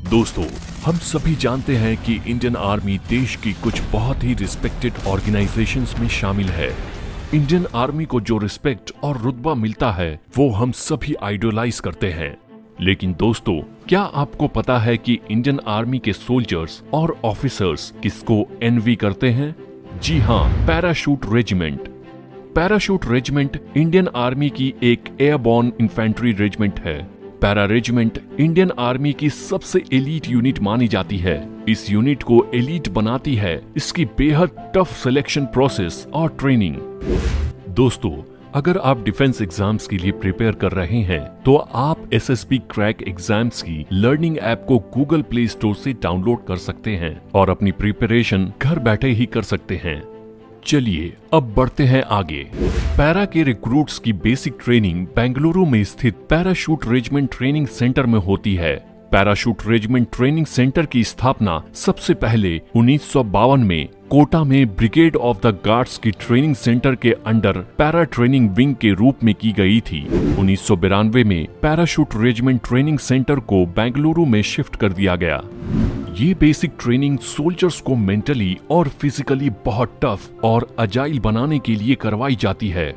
दोस्तों, हम सभी जानते हैं कि इंडियन आर्मी देश की कुछ बहुत ही रिस्पेक्टेड ऑर्गेनाइजेशंस में शामिल है। इंडियन आर्मी को जो रिस्पेक्ट और रुतबा मिलता है वो हम सभी आइडोलाइज करते हैं। लेकिन दोस्तों, क्या आपको पता है कि इंडियन आर्मी के सोल्जर्स और ऑफिसर्स किसको एनवी करते हैं? जी हाँ, parachute regiment. Parachute regiment Indian army की एक एयरबॉर्न इन्फेंट्री रेजिमेंट है। पैरा रेजिमेंट इंडियन आर्मी की सबसे एलीट यूनिट मानी जाती है। इस यूनिट को एलीट बनाती है इसकी बेहद टफ सिलेक्शन प्रोसेस और ट्रेनिंग। दोस्तों, अगर आप डिफेंस एग्जाम्स के लिए प्रिपेयर कर रहे हैं तो आप एसएसबी क्रैक एग्जाम्स की लर्निंग ऐप को गूगल प्ले स्टोर से डाउनलोड कर सकते हैं और अपनी प्रिपरेशन घर बैठे ही कर सकते हैं। चलिए अब बढ़ते हैं आगे। पैरा के रिक्रूट्स की बेसिक ट्रेनिंग बेंगलुरु में स्थित पैराशूट रेजिमेंट ट्रेनिंग सेंटर में होती है। पैराशूट रेजिमेंट ट्रेनिंग सेंटर की स्थापना सबसे पहले 1952 में कोटा में ब्रिगेड ऑफ द गार्ड्स की ट्रेनिंग सेंटर के अंडर पैरा ट्रेनिंग विंग के रूप में की गई थी। 1992 में पैराशूट रेजिमेंट ट्रेनिंग सेंटर को बेंगलुरु में शिफ्ट कर दिया गया। ये बेसिक ट्रेनिंग सोल्जर्स को मेंटली और फिजिकली बहुत टफ और अजाइल बनाने के लिए करवाई जाती है।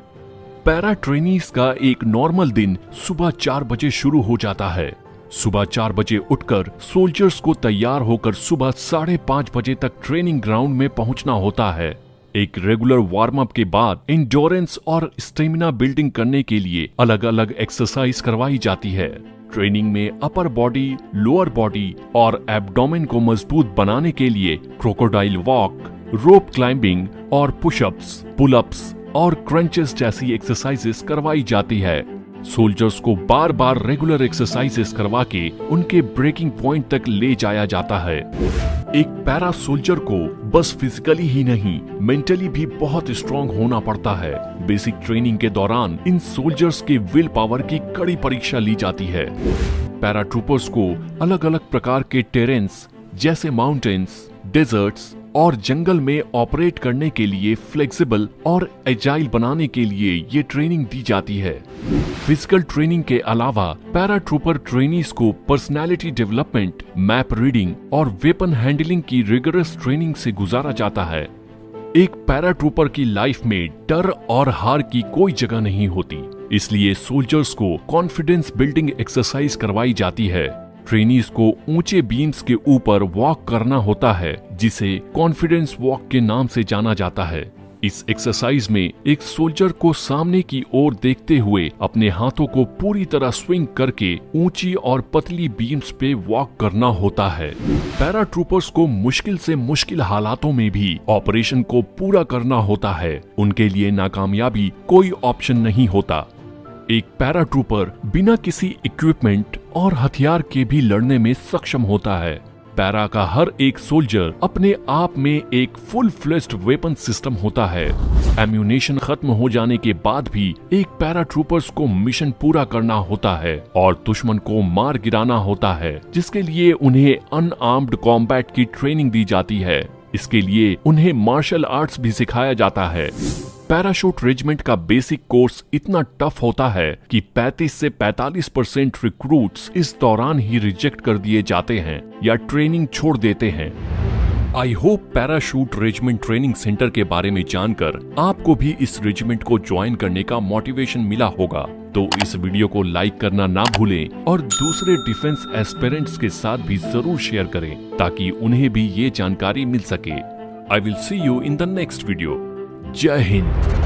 पैरा ट्रेनीज का एक नॉर्मल दिन सुबह 4 बजे शुरू हो जाता है। सुबह 4 बजे उठकर सोल्जर्स को तैयार होकर सुबह 5:30 बजे तक ट्रेनिंग ग्राउंड में पहुंचना होता है। एक रेगुलर वार्म अप के बाद इंड्योरेंस और स्टेमिना बिल्डिंग करने के लिए अलग अलग एक्सरसाइज करवाई जाती है। ट्रेनिंग में अपर बॉडी, लोअर बॉडी और एब्डोमेन को मजबूत बनाने के लिए क्रोकोडाइल वॉक, रोप क्लाइंबिंग और पुशअप्स, पुलअप्स और क्रंचेस जैसी एक्सरसाइजेस करवाई जाती है। सोल्जर्स को बार बार रेगुलर एक्सरसाइजेस करवा के उनके ब्रेकिंग पॉइंट तक ले जाया जाता है। एक पैरा सोल्जर को बस फिजिकली ही नहीं, मेंटली भी बहुत स्ट्रॉन्ग होना पड़ता है। बेसिक ट्रेनिंग के दौरान इन सोल्जर्स के विल पावर की कड़ी परीक्षा ली जाती है। पैरा ट्रूपर्स को अलग अलग प्रकार के टेरेन्स जैसे माउंटेन्स, डेजर्ट्स और जंगल में ऑपरेट करने के लिए फ्लेक्सिबल और एजाइल बनाने के लिए ये ट्रेनिंग दी जाती है। फिजिकल ट्रेनिंग के अलावा पैरा ट्रूपर ट्रेनीज को पर्सनालिटी डेवलपमेंट, मैप रीडिंग और वेपन हैंडलिंग की रिगरस ट्रेनिंग से गुजारा जाता है। एक पैरा ट्रूपर की लाइफ में डर और हार की कोई जगह नहीं होती, इसलिए सोल्जर्स को कॉन्फिडेंस बिल्डिंग एक्सरसाइज करवाई जाती है। ट्रेनीज को ऊंचे बीम्स के ऊपर वॉक करना होता है, जिसे कॉन्फिडेंस वॉक के नाम से जाना जाता है। इस एक्सरसाइज में एक सोल्जर को सामने की ओर देखते हुए अपने हाथों को पूरी तरह स्विंग करके ऊंची और पतली बीम्स पे वॉक करना होता है। पैरा ट्रूपर्स को मुश्किल से मुश्किल हालातों में भी ऑपरेशन को पूरा करना होता है। उनके लिए नाकामयाबी कोई ऑप्शन नहीं होता। एक पैरा ट्रूपर बिना किसी इक्विपमेंट और हथियार के भी लड़ने में सक्षम होता है। पैरा का हर एक सोल्जर अपने आप में एक फुल फ्लेज्ड वेपन सिस्टम होता है। एम्यूनेशन खत्म हो जाने के बाद भी एक पैरा ट्रूपर्स को मिशन पूरा करना होता है और दुश्मन को मार गिराना होता है, जिसके लिए उन्हें अनआर्म्ड कॉम्बैट की ट्रेनिंग दी जाती है। इसके लिए उन्हें मार्शल आर्ट्स भी सिखाया जाता है। पैराशूट रेजिमेंट का बेसिक कोर्स इतना टफ होता है कि 35 से 45% रिक्रूट्स इस दौरान ही रिजेक्ट कर दिए जाते हैं या ट्रेनिंग छोड़ देते हैं। I hope parachute regiment training centre के बारे में जानकर आपको भी इस रेजिमेंट को ज्वाइन करने का मोटिवेशन मिला होगा। तो इस वीडियो को लाइक करना ना भूलें और दूसरे डिफेंस एस्पिरेंट्स के साथ भी जरूर शेयर करें ताकि उन्हें भी ये जानकारी मिल सके। I will see you in the next video. जय हिंद।